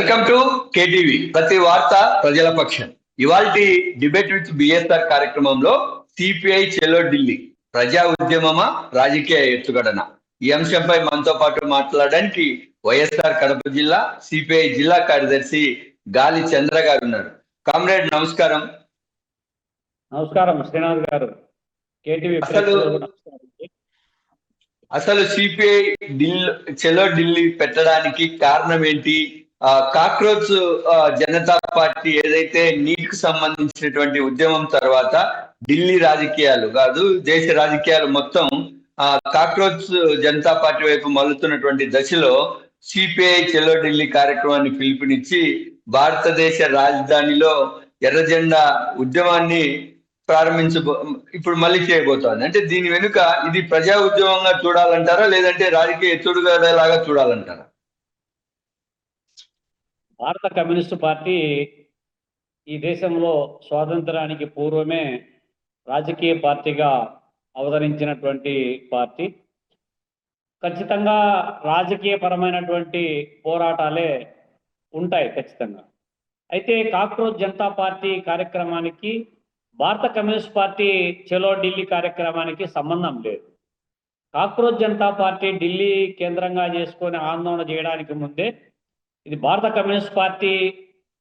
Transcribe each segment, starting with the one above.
Welcome to KTV ప్రతి వార్త ప్రజల పక్షం. ఇవాల్టి డిబేట్ విత్ బిఎస్ఆర్ కార్యక్రమంలో సిపిఐ చెలో ఢిల్లీ ప్రజా ఉద్యమమా రాజకీయ ఎత్తుగడన ఈ అంశంపై మనతో పాటు మాట్లాడడానికి వైఎస్ఆర్ కడప జిల్లా సిపిఐ జిల్లా కార్యదర్శి గాలి చంద్ర గారు ఉన్నారు. కామ్రేడ్ నమస్కారం. నమస్కారం శ్రీనాథ్ గారు. కేటీవీ అసలు సిపిఐ చెలో ఢిల్లీ పెట్టడానికి కారణం ఏంటి? కాక్రోచ్ జనతా పార్టీ ఏదైతే నీట్ కు సంబంధించినటువంటి ఉద్యమం తర్వాత ఢిల్లీ రాజకీయాలు కాదు దేశ రాజకీయాలు మొత్తం కాక్రోచ్ జనతా పార్టీ వైపు మల్లుతున్నటువంటి దశలో సిపిఐ చెలో ఢిల్లీ కార్యక్రమాన్ని పిలుపునిచ్చి భారతదేశ రాజధానిలో ఎర్ర జెండా ఉద్యమాన్ని ఇప్పుడు మళ్ళీ చేయబోతోంది. అంటే దీని వెనుక ఇది ప్రజా ఉద్యమంగా చూడాలంటారా, లేదంటే రాజకీయ ఎత్తుడుగలాగా చూడాలంటారా? భారత కమ్యూనిస్టు పార్టీ ఈ దేశంలో స్వాతంత్రానికి పూర్వమే రాజకీయ పార్టీగా అవతరించినటువంటి పార్టీ. ఖచ్చితంగా రాజకీయ పరమైనటువంటి పోరాటాలే ఉంటాయి ఖచ్చితంగా. అయితే కాక్రోచ్ జనతా పార్టీ కార్యక్రమానికి భారత కమ్యూనిస్ట్ పార్టీ చలో ఢిల్లీ కార్యక్రమానికి సంబంధం లేదు. కాక్రోచ్ జనతా పార్టీ ఢిల్లీ కేంద్రంగా చేసుకొని ఆందోళన చేయడానికి ముందే ఇది భారత కమ్యూనిస్ట్ పార్టీ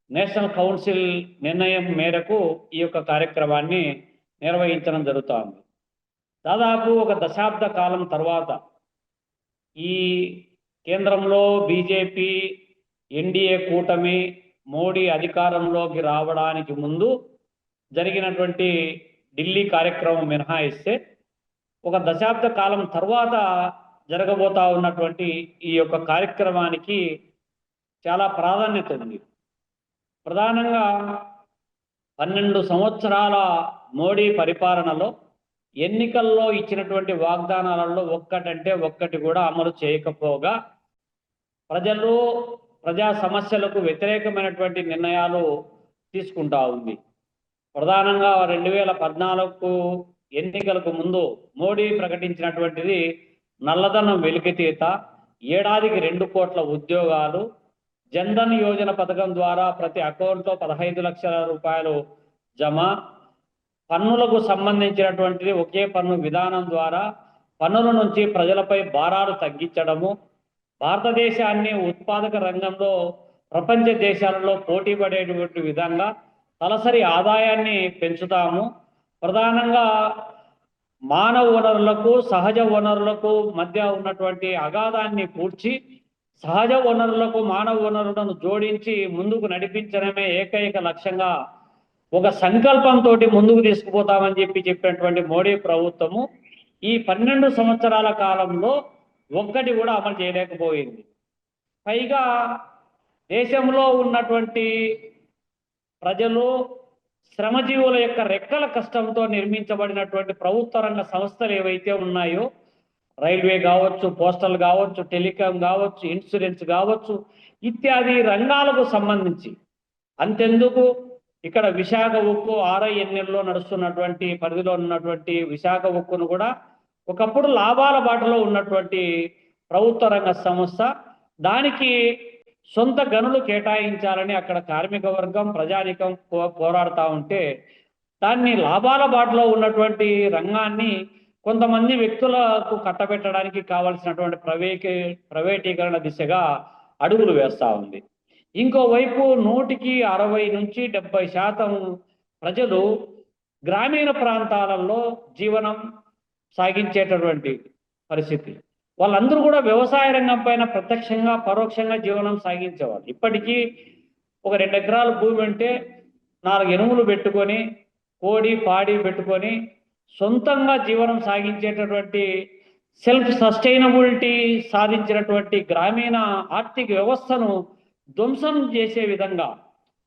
నేషనల్ కౌన్సిల్ నిర్ణయం మేరకు ఈ యొక్క కార్యక్రమాన్ని నిర్వహించడం జరుగుతోంది. దాదాపు ఒక దశాబ్ద కాలం తర్వాత ఈ కేంద్రంలో బీజేపీ ఎన్డీఏ కూటమి మోడీ అధికారంలోకి రావడానికి ముందు జరిగినటువంటి ఢిల్లీ కార్యక్రమం మినహాయిస్తే ఒక దశాబ్ద కాలం తర్వాత జరగబోతా ఉన్నటువంటి ఈ యొక్క కార్యక్రమానికి చాలా ప్రాధాన్యత ఉంది. ప్రధానంగా 12 సంవత్సరాల మోడీ పరిపాలనలో ఎన్నికల్లో ఇచ్చినటువంటి వాగ్దానాలలో ఒక్కటంటే ఒక్కటి కూడా అమలు చేయకపోగా ప్రజా సమస్యలకు వ్యతిరేకమైనటువంటి నిర్ణయాలు తీసుకుంటా ఉంది. ప్రధానంగా 2014 ఎన్నికలకు ముందు మోడీ ప్రకటించినటువంటిది నల్లధనం వెలికితీత, ఏడాదికి 2 కోట్ల ఉద్యోగాలు, జన్ధన్ యోజన పథకం ద్వారా ప్రతి అకౌంట్లో 15 లక్షల రూపాయలు జమ, పన్నులకు సంబంధించినటువంటిది ఒకే పన్ను విధానం ద్వారా పన్నుల నుంచి ప్రజలపై భారాలు తగ్గించడము, భారతదేశాన్ని ఉత్పాదక రంగంలో ప్రపంచ దేశాలలో పోటీ పడేటువంటి విధంగా తలసరి ఆదాయాన్ని పెంచుతాము, ప్రధానంగా మానవ వనరులకు సహజ వనరులకు మధ్య ఉన్నటువంటి అగాధాన్ని పూడ్చి సహజ వనరులకు మానవ వనరులను జోడించి ముందుకు నడిపించడమే ఏకైక లక్ష్యంగా ఒక సంకల్పంతో ముందుకు తీసుకుపోతామని చెప్పినటువంటి మోడీ ప్రభుత్వము ఈ 12 సంవత్సరాల కాలంలో ఒక్కటి కూడా అమలు చేయలేకపోయింది. పైగా దేశంలో ఉన్నటువంటి ప్రజలు శ్రమజీవుల యొక్క రెక్కల కష్టంతో నిర్మించబడినటువంటి ప్రభుత్వ రంగ సంస్థలు ఏవైతే ఉన్నాయో, రైల్వే కావచ్చు, పోస్టల్ కావచ్చు, టెలికాం కావచ్చు, ఇన్సూరెన్స్ కావచ్చు, ఇత్యాది రంగాలకు సంబంధించి అంతెందుకు ఇక్కడ విశాఖ ఉక్కు RINL నడుస్తున్నటువంటి పరిధిలో ఉన్నటువంటి విశాఖ ఉక్కును కూడా ఒకప్పుడు లాభాల బాటలో ఉన్నటువంటి ప్రభుత్వ రంగ సంస్థ, దానికి సొంత గనులు కేటాయించాలని అక్కడ కార్మిక వర్గం ప్రజానికం పోరాడుతూ ఉంటే దాన్ని లాభాల బాటలో ఉన్నటువంటి రంగాన్ని కొంతమంది వ్యక్తులకు కట్టబెట్టడానికి కావాల్సినటువంటి ప్రైవేటీకరణ దిశగా అడుగులు వేస్తూ ఉంది. ఇంకోవైపు 100కి 60 నుంచి 70% ప్రజలు గ్రామీణ ప్రాంతాలలో జీవనం సాగించేటటువంటి పరిస్థితి. వాళ్ళందరూ కూడా వ్యవసాయ రంగం పైన ప్రత్యక్షంగా పరోక్షంగా జీవనం సాగించేవాళ్ళు. ఇప్పటికీ ఒక 2 ఎకరాల భూమి ఉంటే 4 ఎనుములు పెట్టుకొని కోడి పాడి పెట్టుకొని సొంతంగా జీవనం సాగించేటటువంటి సెల్ఫ్ సస్టైనబిలిటీ సాధించినటువంటి గ్రామీణ ఆర్థిక వ్యవస్థను ధ్వంసం చేసే విధంగా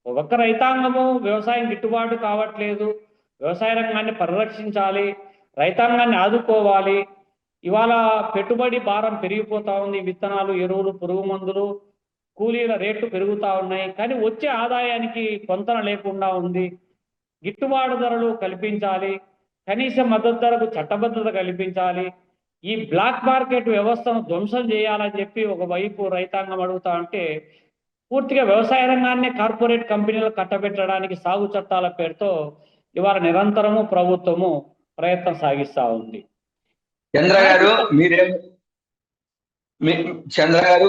ఒక్క రైతాంగము వ్యవసాయం గిట్టుబాటు కావట్లేదు, వ్యవసాయ రంగాన్ని పరిరక్షించాలి, రైతాంగాన్ని ఆదుకోవాలి. ఇవాళ పెట్టుబడి భారం పెరిగిపోతా ఉంది, విత్తనాలు, ఎరువులు, పురుగు మందులు, కూలీల రేట్లు పెరుగుతూ ఉన్నాయి, కానీ వచ్చే ఆదాయానికి పొంతన లేకుండా ఉంది. గిట్టుబాటు ధరలు కల్పించాలి, కనీస మద్దతు ధరకు చట్టబద్ధత కల్పించాలి, ఈ బ్లాక్ మార్కెట్ వ్యవస్థను ధ్వంసం చేయాలని చెప్పి ఒకవైపు రైతాంగం అడుగుతా ఉంటే పూర్తిగా వ్యవసాయ రంగాన్ని కార్పొరేట్ కంపెనీలు కట్టబెట్టడానికి సాగు చట్టాల పేరుతో ఇవాళ నిరంతరము ప్రభుత్వము ప్రయత్నం సాగిస్తా ఉంది. చంద్ర గారు చంద్ర గారు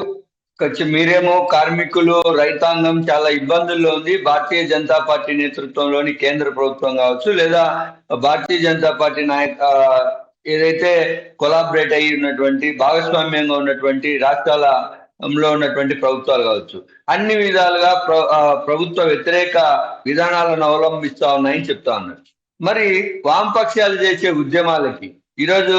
మీరేమో కార్మికులు, రైతాంగం చాలా ఇబ్బందుల్లో ఉంది. భారతీయ జనతా పార్టీ నేతృత్వంలోని కేంద్ర ప్రభుత్వం కావచ్చు, లేదా భారతీయ జనతా పార్టీ ఏదైతే కొలాబరేట్ అయి ఉన్నటువంటి, భాగస్వామ్యంగా ఉన్నటువంటి రాష్ట్రాలలో ఉన్నటువంటి ప్రభుత్వాలు కావచ్చు, అన్ని విధాలుగా ప్రభుత్వ వ్యతిరేక విధానాలను అవలంబిస్తా ఉన్నాయని చెప్తా ఉన్నారు. మరి వామపక్షాలు చేసే ఉద్యమాలకి ఈరోజు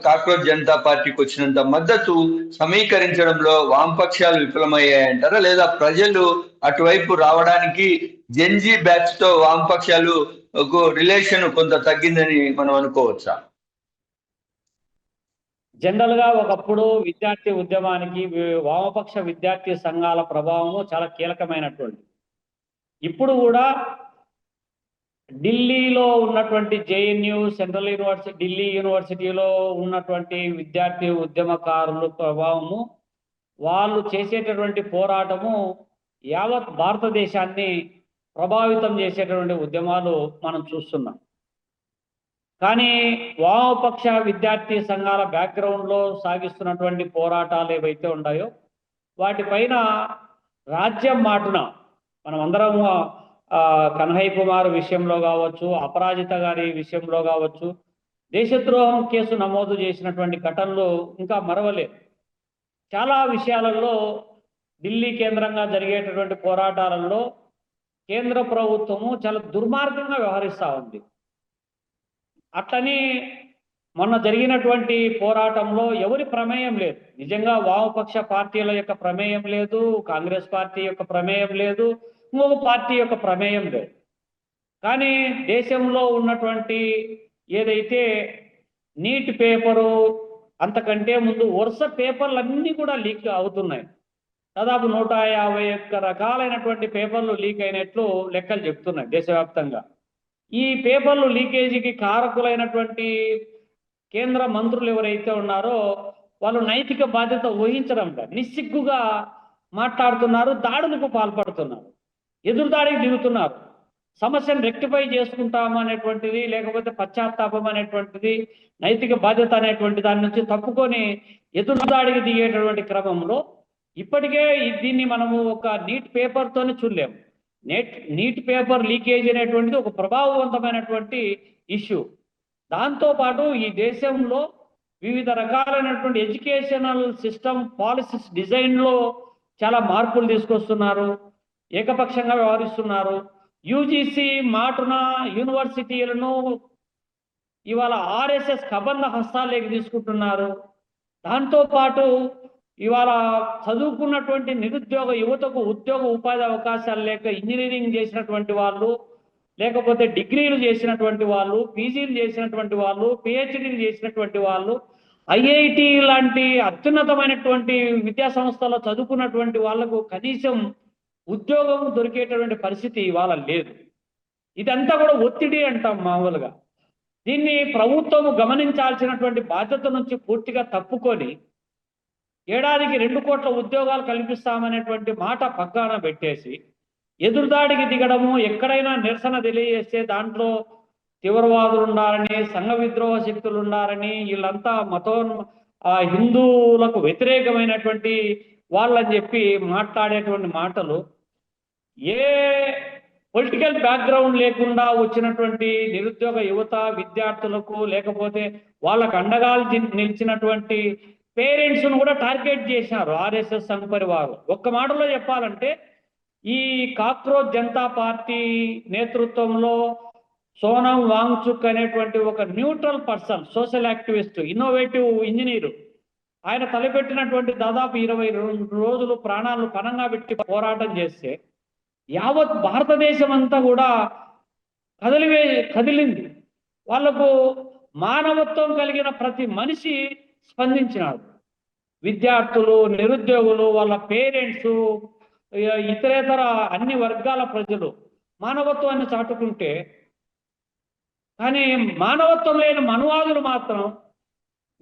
కాక్రోచ్ జనతా పార్టీకి వచ్చినంత మద్దతు సమీకరించడంలో వామపక్షాలు విఫలమయ్యాయంటారా, లేదా ప్రజలు అటువైపు రావడానికి జెన్జీ బ్యాచ్ తో వామపక్షాలు రిలేషన్ కొంత తగ్గిందని మనం అనుకోవచ్చా? జనరల్ గా ఒకప్పుడు విద్యార్థి ఉద్యమానికి వామపక్ష విద్యార్థి సంఘాల ప్రభావము చాలా కీలకమైనటువంటి. ఇప్పుడు కూడా ఢిల్లీలో ఉన్నటువంటి జేఎన్యూ, సెంట్రల్ యూనివర్సిటీ, ఢిల్లీ యూనివర్సిటీలో ఉన్నటువంటి విద్యార్థి ఉద్యమకారుల ప్రభావము, వాళ్ళు చేసేటటువంటి పోరాటము యావత్ భారతదేశాన్ని ప్రభావితం చేసేటటువంటి ఉద్యమాలు మనం చూస్తున్నాం. కానీ వామపక్ష విద్యార్థి సంఘాల బ్యాక్గ్రౌండ్లో సాగిస్తున్నటువంటి పోరాటాలు ఏవైతే ఉన్నాయో వాటిపైన రాజ్యం మాటున మనం అందరం కన్హయ్ కుమార్ విషయంలో కావచ్చు, అపరాజిత గారి విషయంలో కావచ్చు, దేశద్రోహం కేసు నమోదు చేసినటువంటి ఘటనలు ఇంకా మరవలేదు. చాలా విషయాలలో ఢిల్లీ కేంద్రంగా జరిగేటటువంటి పోరాటాలలో కేంద్ర ప్రభుత్వము చాలా దుర్మార్గంగా వ్యవహరిస్తూ ఉంది. అట్లని మొన్న జరిగినటువంటి పోరాటంలో ఎవరి ప్రమేయం లేదు. నిజంగా వామపక్ష పార్టీల యొక్క ప్రమేయం లేదు, కాంగ్రెస్ పార్టీ యొక్క ప్రమేయం లేదు, ఇంకొక పార్టీ యొక్క ప్రమేయం లేదు. కానీ దేశంలో ఉన్నటువంటి ఏదైతే నీట్ పేపరు, అంతకంటే ముందు వరుస పేపర్లన్నీ కూడా లీక్ అవుతున్నాయి. దాదాపు 151 రకాలైనటువంటి పేపర్లు లీక్ అయినట్లు లెక్కలు చెప్తున్నాయి దేశవ్యాప్తంగా. ఈ పేపర్లు లీకేజీకి కారకులైనటువంటి కేంద్ర మంత్రులు ఎవరైతే ఉన్నారో వాళ్ళు నైతిక బాధ్యత వహించడం లేదు, నిస్సిగ్గుగా మాట్లాడుతున్నారు, దాడులకు పాల్పడుతున్నారు, ఎదురుదాడికి దిగుతున్నారు. సమస్యను రెక్టిఫై చేసుకుంటాము అనేటువంటిది, లేకపోతే పశ్చాత్తాపం అనేటువంటిది, నైతిక బాధ్యత అనేటువంటి దాని నుంచి తప్పుకొని ఎదురుదాడికి దిగేటటువంటి క్రమంలో ఇప్పటికే దీన్ని మనము ఒక నీట్ పేపర్తోనే చూడలేము. నీట్ పేపర్ లీకేజ్ అనేటువంటిది ఒక ప్రభావవంతమైనటువంటి ఇష్యూ. దాంతోపాటు ఈ దేశంలో వివిధ రకాలైనటువంటి ఎడ్యుకేషనల్ సిస్టమ్ పాలసీస్ డిజైన్లో చాలా మార్పులు తీసుకొస్తున్నారు, ఏకపక్షంగా వ్యవహరిస్తున్నారు. యూజీసీ మాటున యూనివర్సిటీలను ఇవాళ ఆర్ఎస్ఎస్ కబంధ హస్తాలేకి తీసుకుంటున్నారు. దాంతోపాటు ఇవాళ చదువుకున్నటువంటి నిరుద్యోగ యువతకు ఉద్యోగ ఉపాధి అవకాశాలు లేక ఇంజనీరింగ్ చేసినటువంటి వాళ్ళు, లేకపోతే డిగ్రీలు చేసినటువంటి వాళ్ళు, పీజీలు చేసినటువంటి వాళ్ళు, పిహెచ్డీలు చేసినటువంటి వాళ్ళు, ఐఐటి లాంటి అత్యున్నతమైనటువంటి విద్యా సంస్థల్లో చదువుకున్నటువంటి వాళ్లకు కనీసం ఉద్యోగం దొరికేటటువంటి పరిస్థితి ఇవాళ లేదు. ఇదంతా కూడా ఒత్తిడి అంటాం మామూలుగా. దీన్ని ప్రభుత్వం గమనించాల్సినటువంటి బాధ్యత నుంచి పూర్తిగా తప్పుకొని ఏడాదికి 2 కోట్ల ఉద్యోగాలు కల్పిస్తామనేటువంటి మాట పక్కన పెట్టేసి ఎదురుదాడికి దిగడము, ఎక్కడైనా నిరసన తెలియజేస్తే దాంట్లో తీవ్రవాదులు ఉన్నారని, సంఘ విద్రోహ శక్తులు ఉన్నారని, వీళ్ళంతా హిందువులకు వ్యతిరేకమైనటువంటి వాళ్ళని చెప్పి మాట్లాడేటువంటి మాటలు ఏ పొలిటికల్ బ్యాక్గ్రౌండ్ లేకుండా వచ్చినటువంటి నిరుద్యోగ యువత విద్యార్థులకు, లేకపోతే వాళ్ళకు అండగా నిలిచినటువంటి పేరెంట్స్ను కూడా టార్గెట్ చేశారు ఆర్ఎస్ఎస్ సంఘ పరివారు. ఒక్క మాటలో చెప్పాలంటే ఈ కాక్రోచ్ జనతా పార్టీ నేతృత్వంలో సోనం వాంగ్చుక్ అనేటువంటి ఒక neutral person, social activist, innovative engineer, ఆయన తలపెట్టినటువంటి దాదాపు 22 రోజులు ప్రాణాలను పణంగా పెట్టి పోరాటం చేస్తే యావత్ భారతదేశం అంతా కూడా కదిలింది. వాళ్లకు మానవత్వం కలిగిన ప్రతి మనిషి స్పందించినాడు. విద్యార్థులు, నిరుద్యోగులు, వాళ్ళ పేరెంట్స్, ఇతరేతర అన్ని వర్గాల ప్రజలు మానవత్వాన్ని చాటుకుంటే, కానీ మానవత్వం లేని మనువాదులు మాత్రం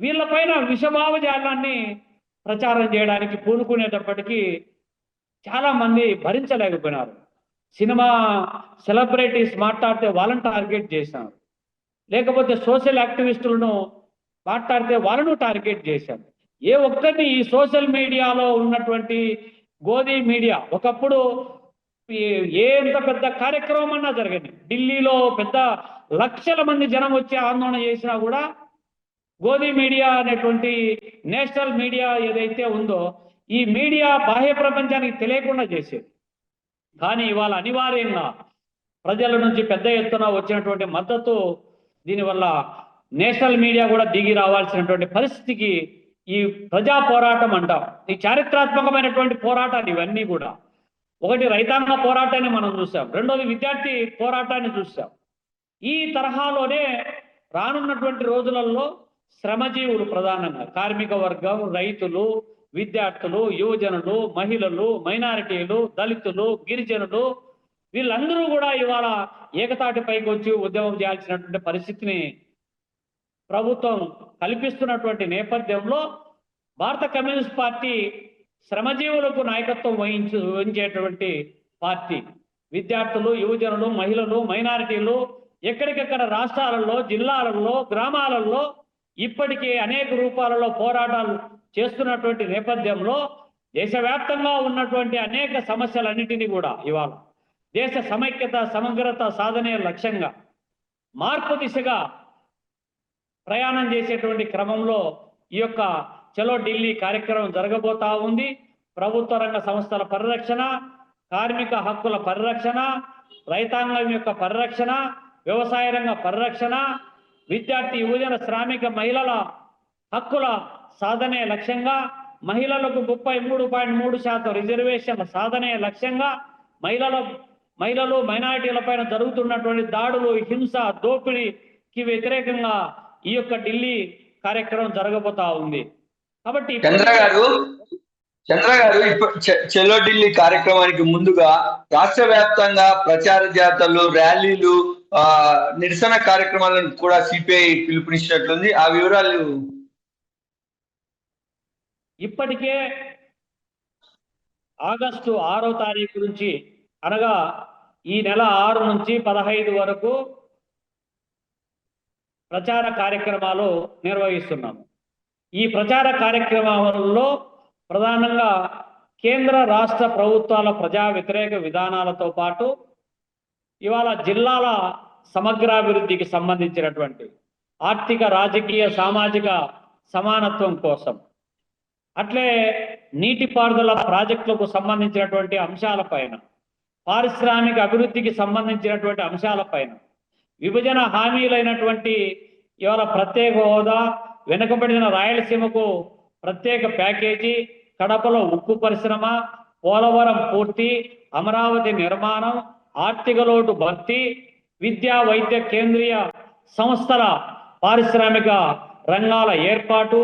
వీళ్ళపైన విషభావజాలాన్ని ప్రచారం చేయడానికి పూనుకునేటప్పటికీ చాలా మంది భరించలేకపోయినారు. సినిమా సెలబ్రిటీస్ మాట్లాడితే వాళ్ళని టార్గెట్ చేశారు, లేకపోతే సోషల్ యాక్టివిస్టులను మాట్లాడితే వాళ్ళను టార్గెట్ చేశారు. ఏ ఒక్కటి ఈ సోషల్ మీడియాలో ఉన్నటువంటి గోధి మీడియా ఒకప్పుడు ఎంత పెద్ద కార్యక్రమం అన్నా జరిగింది, ఢిల్లీలో పెద్ద లక్షల మంది జనం వచ్చి ఆందోళన చేసినా కూడా గోధి మీడియా అనేటువంటి నేషనల్ మీడియా ఏదైతే ఉందో ఈ మీడియా బాహ్య ప్రపంచానికి తెలియకుండా చేసేది. కానీ ఇవాళ అనివార్యంగా ప్రజల నుంచి పెద్ద ఎత్తున వచ్చినటువంటి మద్దతు, దీనివల్ల నేషనల్ మీడియా కూడా దిగి రావాల్సినటువంటి పరిస్థితికి ఈ ప్రజా పోరాటం అంటాం. ఈ చారిత్రాత్మకమైనటువంటి పోరాటాలు ఇవన్నీ కూడా. ఒకటి రైతాంగ పోరాటాన్ని మనం చూసాం, రెండోది విద్యార్థి పోరాటాన్ని చూసాం. ఈ తరహాలోనే రానున్నటువంటి రోజులలో శ్రమజీవులు, ప్రధానంగా కార్మిక వర్గం, రైతులు, విద్యార్థులు, యువజనులు, మహిళలు, మైనారిటీలు, దళితులు, గిరిజనులు, వీళ్ళందరూ కూడా ఇవాళ ఏకతాటి పైకి వచ్చి ఉద్యమం చేయాల్సినటువంటి పరిస్థితిని ప్రభుత్వం కల్పిస్తున్నటువంటి నేపథ్యంలో భారత కమ్యూనిస్ట్ పార్టీ శ్రమజీవులకు నాయకత్వం వహించేటువంటి పార్టీ. విద్యార్థులు, యువజనులు, మహిళలు, మైనారిటీలు ఎక్కడికెక్కడ రాష్ట్రాలలో, జిల్లాలలో, గ్రామాలలో ఇప్పటికే అనేక రూపాలలో పోరాటాలు చేస్తున్నటువంటి నేపథ్యంలో దేశవ్యాప్తంగా ఉన్నటువంటి అనేక సమస్యలన్నిటినీ కూడా ఇవాళ దేశ సమైక్యత, సమగ్రత సాధనే లక్ష్యంగా మార్పు దిశగా ప్రయాణం చేసేటువంటి క్రమంలో ఈ యొక్క చలో ఢిల్లీ కార్యక్రమం జరగబోతా ఉంది. ప్రభుత్వ రంగ సంస్థల పరిరక్షణ, కార్మిక హక్కుల పరిరక్షణ, రైతాంగం యొక్క పరిరక్షణ, వ్యవసాయ రంగ పరిరక్షణ, విద్యార్థి, యువజన, శ్రామిక మహిళల హక్కుల సాధనే లక్ష్యంగా, మహిళలకు 33.3% రిజర్వేషన్ల సాధనే లక్ష్యంగా, మహిళలు మైనారిటీలపైన జరుగుతున్నటువంటి దాడులు, హింస, దోపిడీకి వ్యతిరేకంగా ఈ యొక్క ఢిల్లీ కార్యక్రమం జరగబోతా ఉంది. కాబట్టి చంద్ర గారు ఇప్పుడు చలో ఢిల్లీ కార్యక్రమానికి ముందుగా రాష్ట్ర వ్యాప్తంగా ప్రచార జాతరలు, ర్యాలీలు, నిరసన కార్యక్రమాలను కూడా సిపిఐ పిలుపునిచ్చినట్లుంది. ఆ వివరాలు. ఇప్పటికే ఆగస్టు 6వ తారీఖు నుంచి, అనగా ఈ నెల 6 నుంచి 15 వరకు ప్రచార కార్యక్రమాలు నిర్వహిస్తున్నాము. ఈ ప్రచార కార్యక్రమాలలో ప్రధానంగా కేంద్ర రాష్ట్ర ప్రభుత్వాల ప్రజా వ్యతిరేక విధానాలతో పాటు ఇవాళ జిల్లాల సమగ్రాభివృద్ధికి సంబంధించినటువంటి ఆర్థిక, రాజకీయ, సామాజిక సమానత్వం కోసం, అట్లే నీటిపారుదల ప్రాజెక్టులకు సంబంధించినటువంటి అంశాలపైన, పారిశ్రామిక అభివృద్ధికి సంబంధించినటువంటి అంశాలపైన, విభజన హామీలైనటువంటి ఇవాళ ప్రత్యేక హోదా, వెనుకబడిన రాయలసీమకు ప్రత్యేక ప్యాకేజీ, కడపలో ఉక్కు పరిశ్రమ, పోలవరం పూర్తి, అమరావతి నిర్మాణం, ఆర్థిక లోటు భర్తీ, విద్యా, వైద్య కేంద్రీయ సంస్థల పారిశ్రామిక రంగాల ఏర్పాటు,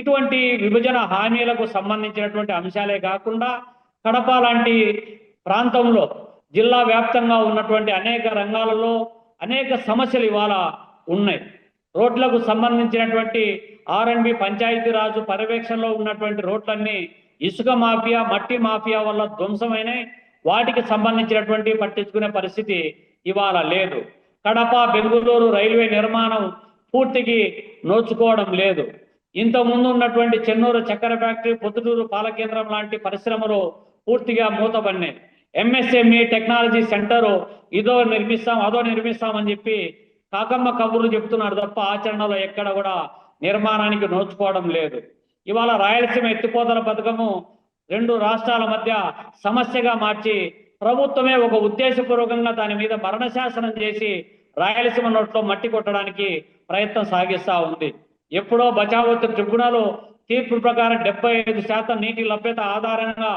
ఇటువంటి విభజన హామీలకు సంబంధించినటువంటి అంశాలే కాకుండా కడప లాంటి ప్రాంతంలో జిల్లా వ్యాప్తంగా ఉన్నటువంటి అనేక రంగాలలో అనేక సమస్యలు ఇవాళ ఉన్నాయి. రోడ్లకు సంబంధించినటువంటి R&B పంచాయతీరాజు పర్యవేక్షణలో ఉన్నటువంటి రోడ్లన్నీ ఇసుక మాఫియా, మట్టి మాఫియా వల్ల ధ్వంసమైనాయి. వాటికి సంబంధించినటువంటి పట్టించుకునే పరిస్థితి ఇవాళ లేదు. కడప, బెంగుళూరు రైల్వే నిర్మాణం పూర్తికి నోచుకోవడం లేదు. ఇంతకుముందు ఉన్నటువంటి చెన్నూరు చక్కెర ఫ్యాక్టరీ, పొద్దుటూరు పాల కేంద్రం లాంటి పరిశ్రమలు పూర్తిగా మూతపడినాయి. MSME టెక్నాలజీ సెంటరు ఇదో నిర్మిస్తాం, అదో నిర్మిస్తామని చెప్పి కాకమ్మ కబుర్లు చెప్తున్నారు తప్ప ఆచరణలో ఎక్కడ కూడా నిర్మాణానికి నోచుకోవడం లేదు. ఇవాళ రాయలసీమ ఎత్తిపోతల పథకము 2 రాష్ట్రాల మధ్య సమస్యగా మార్చి ప్రభుత్వమే ఒక ఉద్దేశపూర్వకంగా దాని మీద మరణశాసనం చేసి రాయలసీమ నోట్లో మట్టి కొట్టడానికి ప్రయత్నం సాగిస్తా ఉంది. ఎప్పుడో బచావత్ ట్రిబ్యునల్ తీర్పు ప్రకారం 75% నీటి లభ్యత ఆధారంగా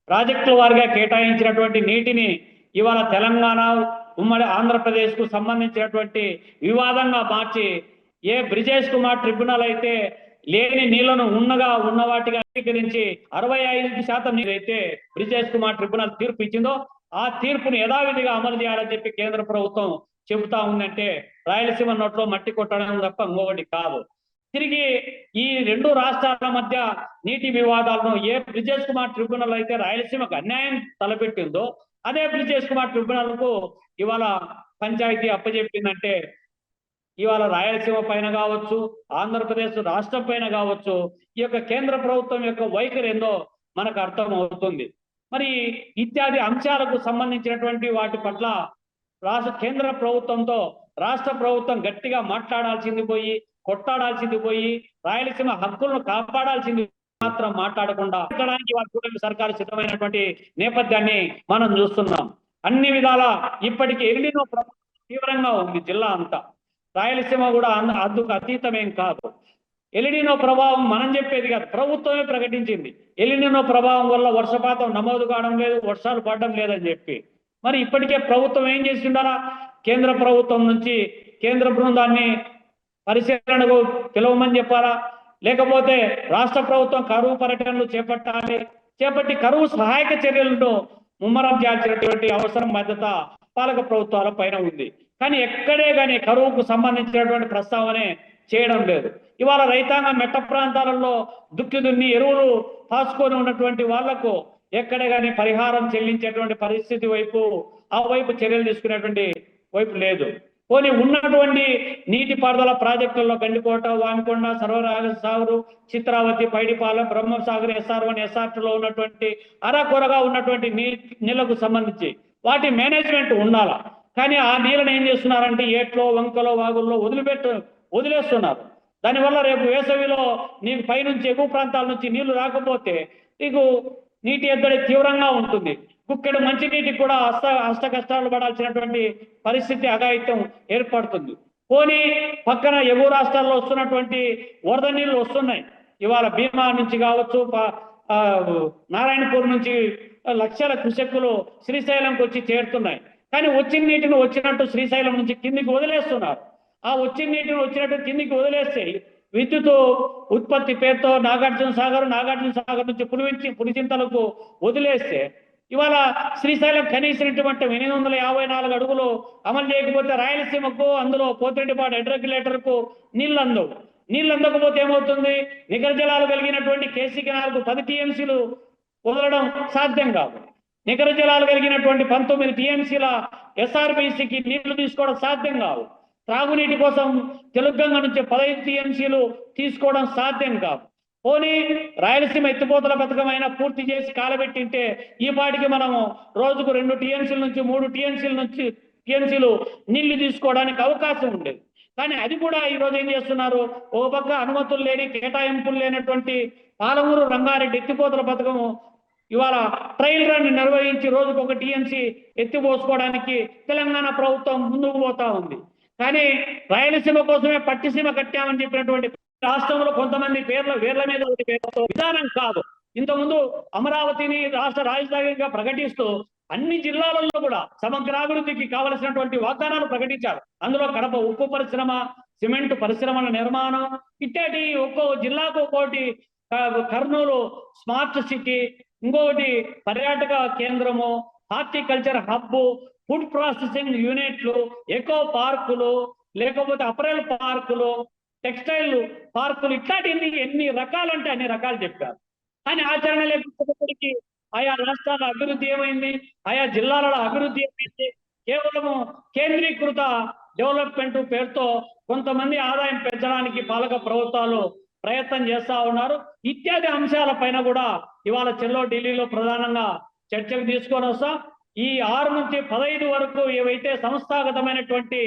ప్రాజెక్టుల వారిగా కేటాయించినటువంటి నీటిని ఇవాళ తెలంగాణ, ఉమ్మడి ఆంధ్రప్రదేశ్కు సంబంధించినటువంటి వివాదంగా మార్చి, ఏ బ్రిజేష్ కుమార్ ట్రిబ్యునల్ అయితే లేని నీళ్లను ఉన్న వాటిగా అంగీకరించి 65% నీరు అయితే బ్రిజేష్ కుమార్ ట్రిబ్యునల్ తీర్పు ఇచ్చిందో ఆ తీర్పును యథావిధిగా అమలు చేయాలని చెప్పి కేంద్ర ప్రభుత్వం చెబుతా ఉందంటే రాయలసీమ నోట్లో మట్టి కొట్టడం తప్ప ఇంకొకటి కాదు. తిరిగి ఈ రెండు రాష్ట్రాల మధ్య నీటి వివాదాలను ఏ బ్రిజేష్ కుమార్ ట్రిబ్యునల్ అయితే రాయలసీమకు అన్యాయం తలపెట్టిందో అదే బ్రిజేష్ కుమార్ ట్రిబ్యునల్ కు ఇవాళ పంచాయతీ అప్పచెప్పిందంటే ఇవాళ రాయలసీమ పైన కావచ్చు, ఆంధ్రప్రదేశ్ రాష్ట్రం పైన కావచ్చు, ఈ యొక్క కేంద్ర ప్రభుత్వం యొక్క వైఖరి ఏందో మనకు అర్థం అవుతుంది. మరి ఇత్యాది అంశాలకు సంబంధించినటువంటి వాటి పట్ల కేంద్ర ప్రభుత్వంతో రాష్ట్ర ప్రభుత్వం గట్టిగా మాట్లాడాల్సింది పోయి, కొట్టాడాల్సింది పోయి, రాయలసీమ హక్కులను కాపాడాల్సింది మాత్రం మాట్లాడకుండా కూటమి సర్కారు సిద్ధమైనటువంటి నేపథ్యాన్ని మనం చూస్తున్నాం. అన్ని విధాల ఇప్పటికీ ఎల్నినో ప్రభావం తీవ్రంగా ఉంది జిల్లా అంతా. రాయలసీమ కూడా అందుకు అతీతమేం కాదు. ఎల్నినో ప్రభావం మనం చెప్పేది కాదు, ప్రభుత్వమే ప్రకటించింది. ఎల్నినో ప్రభావం వల్ల వర్షపాతం నమోదు కావడం లేదు, వర్షాలు పడడం లేదని చెప్పి. మరి ఇప్పటికే ప్రభుత్వం ఏం చేసి ఉండాలా? కేంద్ర ప్రభుత్వం నుంచి కేంద్ర బృందాన్ని పరిశీలనకు పిలవమని చెప్పాలా? లేకపోతే రాష్ట్ర ప్రభుత్వం కరువు పర్యటనలు చేపట్టి కరువు సహాయక చర్యలను ముమ్మరం చేయాల్సినటువంటి అవసరం, బాధ్యత పాలక ప్రభుత్వాల పైన ఉంది. కానీ ఎక్కడే కానీ కరువుకు సంబంధించినటువంటి ప్రస్తావనే చేయడం లేదు. ఇవాళ రైతాంగం మెట్ట ప్రాంతాలలో దుక్కి దున్ని ఎరువులు పాసుకొని ఉన్నటువంటి వాళ్లకు ఎక్కడే కానీ పరిహారం చెల్లించేటువంటి పరిస్థితి వైపు ఆ వైపు చర్యలు తీసుకునేటువంటి వైపు లేదు. పోనీ ఉన్నటువంటి నీటిపారుదల ప్రాజెక్టులలో గండికోట, వామికొండ, సర్వరాగ సాగరు, చిత్రావతి, పైడిపాలెం, బ్రహ్మసాగర్, SR1, SR2లో ఉన్నటువంటి అరకొరగా ఉన్నటువంటి నీళ్లకు సంబంధించి వాటి మేనేజ్మెంట్ ఉండాలా. కానీ ఆ నీళ్ళని ఏం చేస్తున్నారంటే ఏట్లో, వంకలో, వాగుల్లో వదిలేస్తున్నారు. దానివల్ల రేపు వేసవిలో నీకు పైనుంచి ఎగువ ప్రాంతాల నుంచి నీళ్లు రాకపోతే నీకు నీటి ఎద్దడి తీవ్రంగా ఉంటుంది. కుక్కెడు మంచినీటికి కూడా అష్ట కష్టాలు పడాల్సినటువంటి పరిస్థితి, అఘాయిత్యం ఏర్పడుతుంది. పోనీ పక్కన ఎగువ రాష్ట్రాల్లో వస్తున్నటువంటి వరద నీళ్లు వస్తున్నాయి. ఇవాళ భీమా నుంచి కావచ్చు, నారాయణపూర్ నుంచి లక్షల క్యూసెక్కులు శ్రీశైలంకి వచ్చి చేరుతున్నాయి. కానీ వచ్చిన నీటిని వచ్చినట్టు శ్రీశైలం నుంచి కిందికి వదిలేస్తున్నారు. ఆ వచ్చిన నీటిని వచ్చినట్టు కిందికి వదిలేస్తే విద్యుత్ ఉత్పత్తి పేరుతో నాగార్జున సాగర్ నుంచి పులిచింతలకు వదిలేస్తే ఇవాళ శ్రీశైలం కనీసినటువంటి 854 అడుగులు అమలు చేయకపోతే రాయలసీమకు, అందులో పోతిరెడ్డిపాడు హెడ్ రెగ్యులేటర్కు నీళ్ళు అందకపోతే ఏమవుతుంది? నికర జలాలు కలిగినటువంటి కేసీ కెనాల్కు 10 TMCలు వదలడం సాధ్యం కాదు. నికర జలాలు కలిగినటువంటి 19 TMCల SRBCకి నీళ్లు తీసుకోవడం సాధ్యం కాదు. త్రాగునీటి కోసం తెలుగంగ నుంచి 15 TMCలు తీసుకోవడం సాధ్యం కాదు. పోనీ రాయలసీమ ఎత్తిపోతల పథకమైనా పూర్తి చేసి కాలబెట్టింటే ఈ పాటికి మనము రోజుకు 2 TMCల నుంచి 3 TMCలు నీళ్లు తీసుకోవడానికి అవకాశం ఉండేది. కానీ అది కూడా ఈరోజు ఏం చేస్తున్నారు? ఒక పక్క అనుమతులు లేని, కేటాయింపులు లేనటువంటి పాలమూరు రంగారెడ్డి ఎత్తిపోతల పథకము ఇవాళ ట్రయల్ రన్ నిర్వహించి రోజుకు 1 TMC ఎత్తిపోసుకోవడానికి తెలంగాణ ప్రభుత్వం ముందుకు పోతా ఉంది. కానీ రాయలసీమ కోసమే పట్టిసీమ కట్టామని చెప్పినటువంటి రాష్ట్రంలో కొంతమంది వేర్ల మీద పేర్లతో విధానం కాదు. ఇంతకుముందు అమరావతిని రాష్ట్ర రాజధానిగా ప్రకటిస్తూ అన్ని జిల్లాలలో కూడా సమగ్రాభివృద్ధికి కావలసినటువంటి వాగ్దానాలు ప్రకటించారు. అందులో కడప ఉక్కు పరిశ్రమ, సిమెంట్ పరిశ్రమల నిర్మాణం, ఇట్లాంటి ఒక్కో జిల్లాకు ఒక్కోటి, కర్నూలు స్మార్ట్ సిటీ, ఇంకొకటి పర్యాటక కేంద్రము, హార్టికల్చర్ హబ్, ఫుడ్ ప్రాసెసింగ్ యూనిట్లు, ఎకో పార్కులు, లేకపోతే అపరెల్ పార్కులు, టెక్స్టైల్ పార్కులు, ఇట్లాంటివన్నీ ఎన్ని రకాలంటే అన్ని రకాలు చెప్పారు. కానీ ఆచరణ లేకపోతే ఆయా రాష్ట్రాల అభివృద్ధి ఏమైంది? ఆయా జిల్లాల అభివృద్ధి ఏమైంది? కేవలము కేంద్రీకృత డెవలప్మెంట్ పేరుతో కొంతమంది ఆదాయం పెంచడానికి పాలక ప్రభుత్వాలు ప్రయత్నం చేస్తా ఉన్నారు. ఇత్యాది అంశాల పైన కూడా ఇవాళ ఢిల్లీలో ప్రధానంగా చర్చకు తీసుకొని వస్తాం. ఈ 6 నుంచి 15 వరకు ఏవైతే సంస్థాగతమైనటువంటి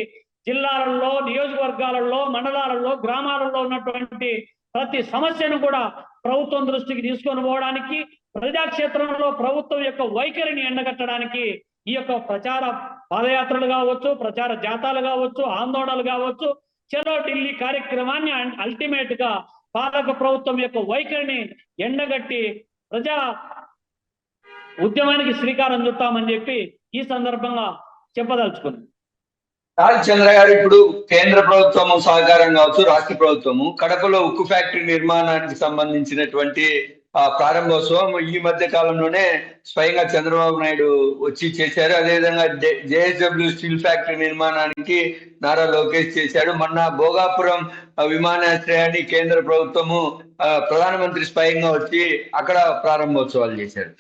జిల్లాలలో, నియోజకవర్గాలలో, మండలాలలో, గ్రామాలలో ఉన్నటువంటి ప్రతి సమస్యను కూడా ప్రభుత్వం దృష్టికి తీసుకొని పోవడానికి, ప్రజాక్షేత్రంలో ప్రభుత్వం యొక్క వైఖరిని ఎండగట్టడానికి ఈ యొక్క ప్రచార పాదయాత్రలు కావచ్చు, ప్రచార జాతాలు కావచ్చు, ఆందోళనలు కావచ్చు, చలో ఢిల్లీ కార్యక్రమాన్ని అల్టిమేట్ గా పాలక ప్రభుత్వం యొక్క వైఖరిని ఎండగట్టి ప్రజా ఉద్యమానికి శ్రీకారం చుట్టామని చెప్పి ఈ సందర్భంగా చెప్పదలుచుకుంది. చంద్ర గారు, ఇప్పుడు కేంద్ర ప్రభుత్వము సహకారం కావచ్చు, రాష్ట్ర ప్రభుత్వము కడపలో ఉక్కు ఫ్యాక్టరీ నిర్మాణానికి సంబంధించినటువంటి ప్రారంభోత్సవం ఈ మధ్య కాలంలోనే స్వయంగా చంద్రబాబు నాయుడు వచ్చి చేశారు. అదేవిధంగా జేఎస్డబ్ల్యూ స్టీల్ ఫ్యాక్టరీ నిర్మాణానికి నారా లోకేష్ చేశాడు. మొన్న భోగాపురం విమానాశ్రయాన్ని కేంద్ర ప్రభుత్వము ప్రధానమంత్రి స్వయంగా వచ్చి అక్కడ ప్రారంభోత్సవాలు చేశారు.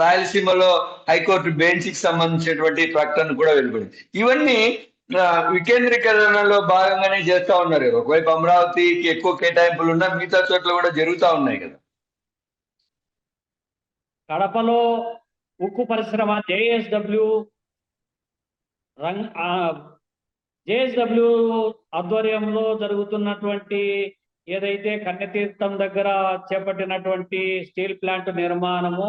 రాయలసీమలో హైకోర్టు బెంచ్కి సంబంధించినటువంటి ప్రకటన కూడా వెలువడింది. ఇవన్నీ వికేంద్రీకరణలో భాగంగానే చేస్తా ఉన్నారు కదా. ఒకవైపు అమరావతికి ఎక్కువ కేటాయింపులు ఉన్నా మిగతా చోట్ల కూడా జరుగుతూ ఉన్నాయి కదా. కడపలో ఉక్కు పరిశ్రమ జేఎస్డబ్ల్యూ ఆధ్వర్యంలో జరుగుతున్నటువంటి ఏదైతే కన్యతీర్థం దగ్గర చేపట్టినటువంటి స్టీల్ ప్లాంట్ నిర్మాణము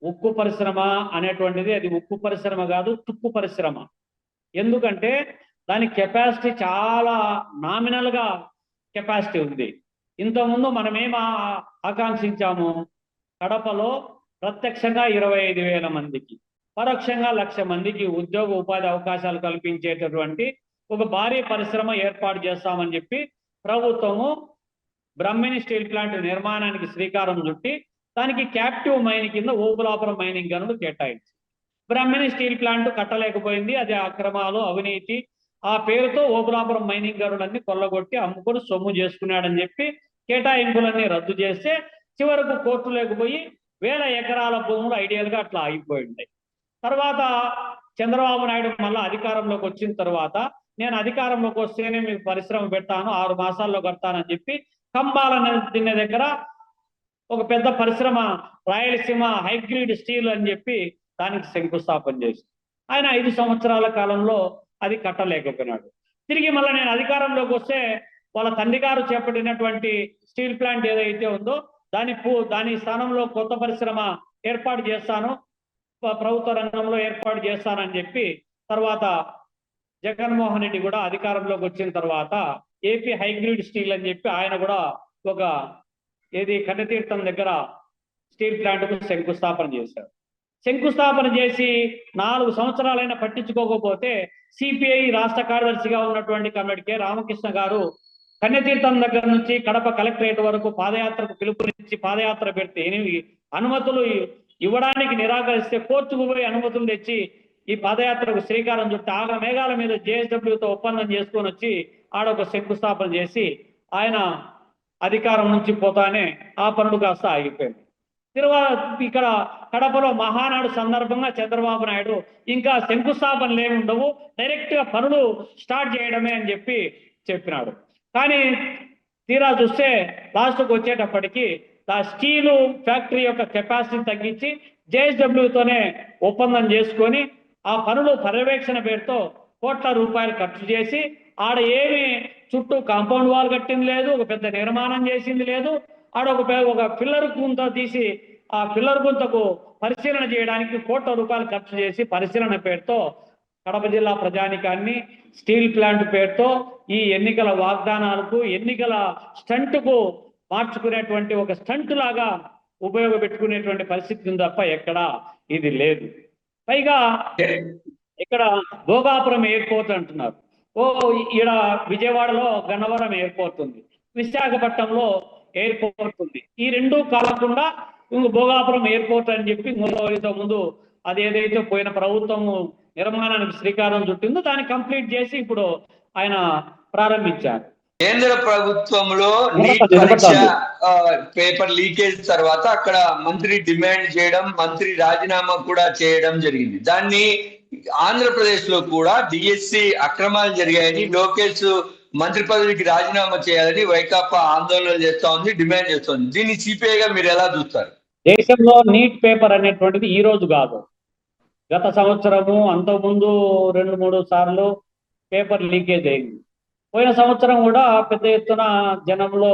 ఉక్కు పరిశ్రమ అనేటువంటిది, అది ఉక్కు పరిశ్రమ కాదు, తుక్కు పరిశ్రమ. ఎందుకంటే దాని కెపాసిటీ చాలా నామినల్గా కెపాసిటీ ఉంది. ఇంతకుముందు మనమేం ఆకాంక్షించాము, కడపలో ప్రత్యక్షంగా 25,000 మందికి, పరోక్షంగా 1,00,000 మందికి ఉద్యోగ ఉపాధి అవకాశాలు కల్పించేటటువంటి ఒక భారీ పరిశ్రమ ఏర్పాటు చేస్తామని చెప్పి ప్రభుత్వము బ్రహ్మిణి స్టీల్ ప్లాంట్ నిర్మాణానికి శ్రీకారం చుట్టి దానికి క్యాప్టివ్ మైన్ కింద ఓబులాపురం మైనింగ్ గనులు కేటాయించి బ్రహ్మిణి స్టీల్ ప్లాంట్ కట్టలేకపోయింది. అది అక్రమాలు, అవినీతి, ఆ పేరుతో ఓబులాపురం మైనింగ్ గనులన్నీ కొల్లగొట్టి అమ్ముకొని సొమ్ము చేసుకున్నాడని చెప్పి కేటాయింపులన్నీ రద్దు చేస్తే చివరకు కోర్టు లేకపోయి 1,000 ఎకరాల భూములు ఐడియల్గా అట్లా ఆగిపోయింది. తర్వాత చంద్రబాబు నాయుడు మళ్ళీ అధికారంలోకి వచ్చిన తర్వాత నేను అధికారంలోకి వస్తేనే మీకు పరిశ్రమ పెడతాను, 6 మాసాల్లో కడతానని చెప్పి కంబాల దిన్నె దగ్గర ఒక పెద్ద పరిశ్రమ రాయలసీమ హైగ్రేడ్ స్టీల్ అని చెప్పి దానికి శంకుస్థాపన చేసి ఆయన 5 సంవత్సరాల కాలంలో అది కట్టలేకపోయినాడు. తిరిగి మళ్ళీ నేను అధికారంలోకి వస్తే వాళ్ళ తండ్రి గారు చేపట్టినటువంటి స్టీల్ ప్లాంట్ ఏదైతే ఉందో దాని స్థానంలో కొత్త పరిశ్రమ ఏర్పాటు చేస్తాను, ప్రభుత్వ రంగంలో ఏర్పాటు చేస్తానని చెప్పి తర్వాత జగన్మోహన్ రెడ్డి కూడా అధికారంలోకి వచ్చిన తర్వాత ఏపీ హైగ్రేడ్ స్టీల్ అని చెప్పి ఆయన కూడా ఒక కన్నతీర్థం దగ్గర స్టీల్ ప్లాంట్కు శంకుస్థాపన చేశారు. శంకుస్థాపన చేసి 4 సంవత్సరాలైనా పట్టించుకోకపోతే సిపిఐ రాష్ట్ర కార్యదర్శిగా ఉన్నటువంటి కమ్రేడ్ కె రామకృష్ణ గారు కన్యతీర్థం దగ్గర నుంచి కడప కలెక్టరేట్ వరకు పాదయాత్రకు పిలుపునిచ్చి పాదయాత్ర పెడితే 8 అనుమతులు ఇవ్వడానికి నిరాకరిస్తే కోర్టుకు పోయి అనుమతులు తెచ్చి ఈ పాదయాత్రకు శ్రీకారం చుట్టి ఆగ మేఘాల మీద జేఎస్డబ్ల్యూతో ఒప్పందం చేసుకొని వచ్చి ఆడొక శంకుస్థాపన చేసి ఆయన అధికారం నుంచి పోతానే ఆ పనులు కాస్త ఆగిపోయింది. ఇక్కడ కడపలో మహానాడు సందర్భంగా చంద్రబాబు నాయుడు ఇంకా శంకుస్థాపనలు ఏమి ఉండవు, డైరెక్ట్గా పనులు స్టార్ట్ చేయడమే అని చెప్పినాడు. కానీ తీరా చూస్తే లాస్ట్కి వచ్చేటప్పటికి ఆ స్టీలు ఫ్యాక్టరీ యొక్క కెపాసిటీ తగ్గించి జేఎస్డబ్ల్యూతోనే ఒప్పందం చేసుకొని ఆ పనులు పర్యవేక్షణ పేరుతో కోట్ల రూపాయలు ఖర్చు చేసి ఆడ ఏమి చుట్టూ కాంపౌండ్ వాల్ కట్టింది లేదు, ఒక పెద్ద నిర్మాణం చేసింది లేదు. ఆడ ఒక పిల్లర్ గుంత తీసి ఆ పిల్లర్ గుంతకు పరిశీలన చేయడానికి కోట్ల రూపాయలు ఖర్చు చేసి పరిశీలన పేరుతో కడప జిల్లా ప్రజానికాన్ని స్టీల్ ప్లాంట్ పేరుతో ఈ ఎన్నికల వాగ్దానాలకు ఎన్నికల స్టంట్కు మార్చుకునేటువంటి ఒక స్టంట్ లాగా ఉపయోగపెట్టుకునేటువంటి పరిస్థితి ఉంది తప్ప ఎక్కడా ఇది లేదు. పైగా ఇక్కడ భోగాపురం ఎయిర్పోర్ట్ అంటున్నారు. ఈడ విజయవాడలో గన్నవరం ఎయిర్పోర్ట్ ఉంది, విశాఖపట్నంలో ఎయిర్పోర్ట్ ఉంది. ఈ 2 కాలకుండా ఇంక భోగాపురం ఎయిర్పోర్ట్ అని చెప్పి ముందు అది ఏదైతే పోయిన ప్రభుత్వము నిర్మాణానికి శ్రీకారం చుట్టిందో దాన్ని కంప్లీట్ చేసి ఇప్పుడు ఆయన ప్రారంభించారు. కేంద్ర ప్రభుత్వంలో నీట్ పరీక్ష పేపర్ లీకేజ్ తర్వాత అక్కడ మంత్రి డిమాండ్ చేయడం, మంత్రి రాజీనామా కూడా చేయడం జరిగింది. దాన్ని ఆంధ్రప్రదేశ్ లో కూడా డిఎస్సి అక్రమాలు జరిగాయని లోకేష్ మంత్రి పదవికి రాజీనామా చేయాలని వైకాపా ఆందోళనలు చేస్తా ఉంది, డిమాండ్ చేస్తోంది. దీన్ని సిపిఐగా మీరు ఎలా చూస్తారు? దేశంలో నీట్ పేపర్ అనేటువంటిది ఈ రోజు కాదు, గత సంవత్సరము అంతకుముందు 2-3 సార్లు పేపర్ లీకేజ్ అయింది. పోయిన సంవత్సరం కూడా పెద్ద ఎత్తున జనంలో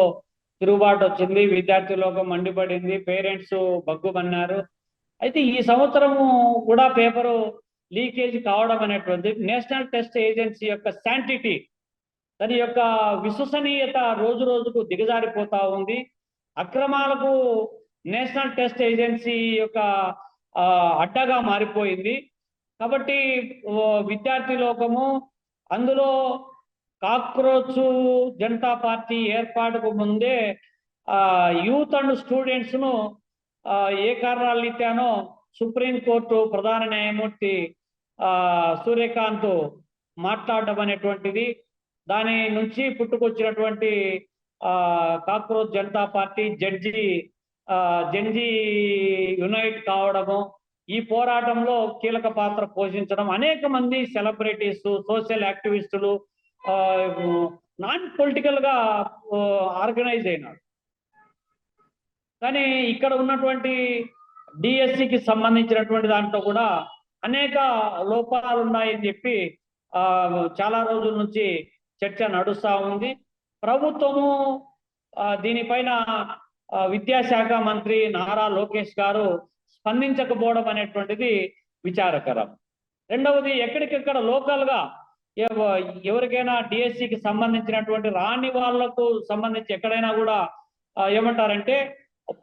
తిరుగుబాటు వచ్చింది, విద్యార్థి లోకం మండిపడింది, పేరెంట్స్ బగ్గుమన్నారు. అయితే ఈ సంవత్సరము కూడా పేపరు లీకేజ్ కావడం అనేటువంటి నేషనల్ టెస్ట్ ఏజెన్సీ యొక్క శాంటిటీ, దాని యొక్క విశ్వసనీయత రోజు రోజుకు దిగజారిపోతా ఉంది. అక్రమాలకు నేషనల్ టెస్ట్ ఏజెన్సీ యొక్క అడ్డగా మారిపోయింది. కాబట్టి విద్యార్థి లోకము అందులో కాక్రోచ్ జనతా పార్టీ ఏర్పాటుకు ముందే యూత్ అండ్ స్టూడెంట్స్ ను ఏ కారణాల రీత్యానో సుప్రీంకోర్టు ప్రధాన న్యాయమూర్తి సూర్యకాంత్ మాట్లాడడం అనేటువంటిది, దాని నుంచి పుట్టుకొచ్చినటువంటి cockroach Janata party Gen Z unite కావడము, ఈ పోరాటంలో కీలక పాత్ర పోషించడం, అనేక మంది సెలబ్రిటీస్, సోషల్ యాక్టివిస్టులు నాన్ పొలిటికల్ గా ఆర్గనైజ్ అయినారు. కానీ ఇక్కడ ఉన్నటువంటి డిఎస్సికి సంబంధించినటువంటి దాంట్లో కూడా అనేక లోపాలు ఉన్నాయని చెప్పి చాలా రోజుల నుంచి చర్చ నడుస్తూ ఉంది. ప్రభుత్వము దీనిపైన విద్యాశాఖ మంత్రి నారా లోకేష్ గారు స్పందించకపోవడం అనేటువంటిది విచారకరం. రెండవది, ఎక్కడికెక్కడ లోకల్ గా ఎవరికైనా డిఎస్సికి సంబంధించినటువంటి రాని వాళ్లకు సంబంధించి ఎక్కడైనా కూడా ఏమంటారంటే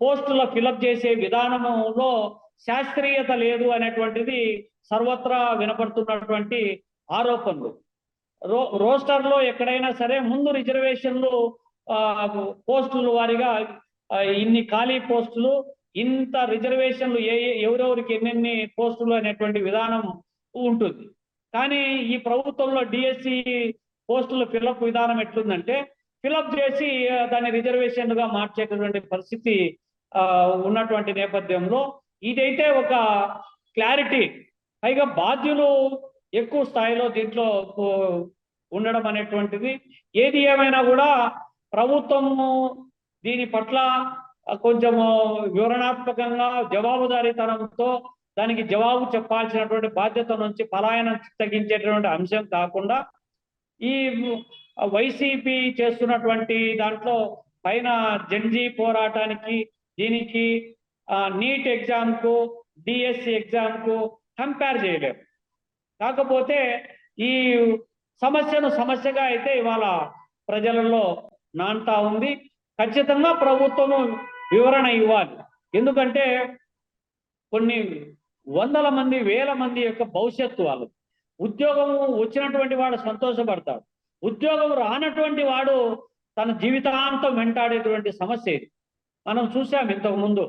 పోస్టుల ఫిలప్ చేసే విధానంలో శాస్త్రీయత లేదు అనేటువంటిది సర్వత్రా వినపడుతున్నటువంటి ఆరోపణలు. రోస్టర్లో ఎక్కడైనా సరే ముందు రిజర్వేషన్లు పోస్టుల వారిగా ఇన్ని ఖాళీ పోస్టులు, ఇంత రిజర్వేషన్లు ఎవరెవరికి ఎన్నెన్ని పోస్టులు అనేటువంటి విధానం ఉంటుంది. కానీ ఈ ప్రభుత్వంలో డిఎస్సి పోస్టుల ఫిలప్ విధానం ఎట్లుందంటే ఫిలప్ చేసి దాన్ని రిజర్వేషన్గా మార్చేటటువంటి పరిస్థితి ఉన్నటువంటి నేపథ్యంలో ఇదైతే ఒక క్లారిటీ, పైగా బాధ్యులు ఎక్కువ స్థాయిలో దీంట్లో ఉండడం అనేటువంటిది. ఏది ఏమైనా కూడా ప్రభుత్వము దీని పట్ల కొంచెము వివరణాత్మకంగా జవాబుదారీతనంతో దానికి జవాబు చెప్పాల్సినటువంటి బాధ్యత నుంచి పలాయనం తగ్గించేటటువంటి అంశం కాకుండా ఈ వైసీపీ చేస్తున్నటువంటి దాంట్లో పైన జెన్జీ పోరాటానికి దీనికి నీట్ ఎగ్జామ్ కు డిఎస్సి ఎగ్జామ్ కు కంపేర్ చేయలేము. కాకపోతే ఈ సమస్యగా అయితే ఇవాళ ప్రజలలో నాంతా ఉంది. ఖచ్చితంగా ప్రభుత్వము వివరణ ఇవ్వాలి. ఎందుకంటే కొన్ని వందల మంది, వేల మంది యొక్క భవిష్యత్తు వాళ్ళది. ఉద్యోగము వచ్చినటువంటి వాడు సంతోషపడతాడు, ఉద్యోగం రానటువంటి వాడు తన జీవితాంతం వెంటాడేటువంటి సమస్య ఇది. మనం చూసాం ఇంతకు ముందు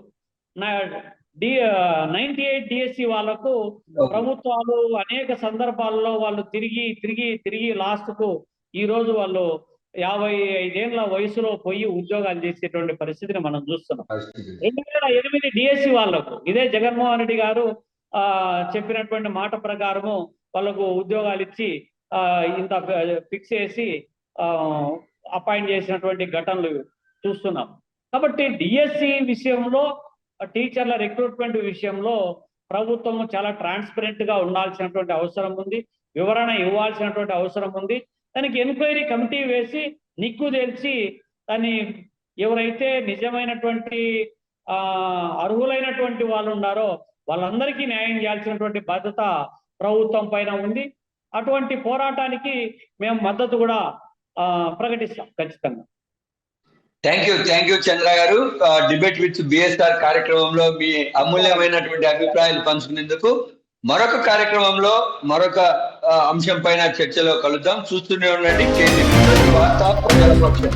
98 డిఎస్సి వాళ్ళకు ప్రభుత్వాలు అనేక సందర్భాల్లో వాళ్ళు తిరిగి లాస్ట్ కు ఈ రోజు వాళ్ళు 55 ఏళ్ల వయసులో పోయి ఉద్యోగాలు చేసేటువంటి పరిస్థితిని మనం చూస్తున్నాం. 2008 డిఎస్సి వాళ్ళకు ఇదే జగన్మోహన్ రెడ్డి గారు చెప్పినటువంటి మాట ప్రకారము వాళ్ళకు ఉద్యోగాలు ఇచ్చి ఇంత ఫిక్స్ చేసి అపాయింట్ చేసినటువంటి ఘటనలు చూస్తున్నాం. కాబట్టి డిఎస్సి విషయంలో, టీచర్ల రిక్రూట్మెంట్ విషయంలో ప్రభుత్వం చాలా ట్రాన్స్పరెంట్ గా ఉండాల్సినటువంటి అవసరం ఉంది, వివరణ ఇవ్వాల్సినటువంటి అవసరం ఉంది. దానికి ఎంక్వైరీ కమిటీ వేసి నిక్కు తెలిసి దాన్ని ఎవరైతే నిజమైనటువంటి అర్హులైనటువంటి వాళ్ళు ఉన్నారో వాళ్ళందరికీ న్యాయం చేయాల్సినటువంటి బాధ్యత ప్రభుత్వం పైన ఉంది. అటువంటి పోరాటానికి మేము మద్దతు కూడా ప్రకటిస్తాం ఖచ్చితంగా. థ్యాంక్ యూ చంద్ర గారు. డిబేట్ విత్ బిఎస్ఆర్ కార్యక్రమంలో మీ అమూల్యమైనటువంటి అభిప్రాయాలు పంచుకునేందుకు మరొక కార్యక్రమంలో మరొక అంశం పైన చర్చలో కలుద్దాం. చూస్తూనే ఉండండి వార్తా ప్రజల పక్షం.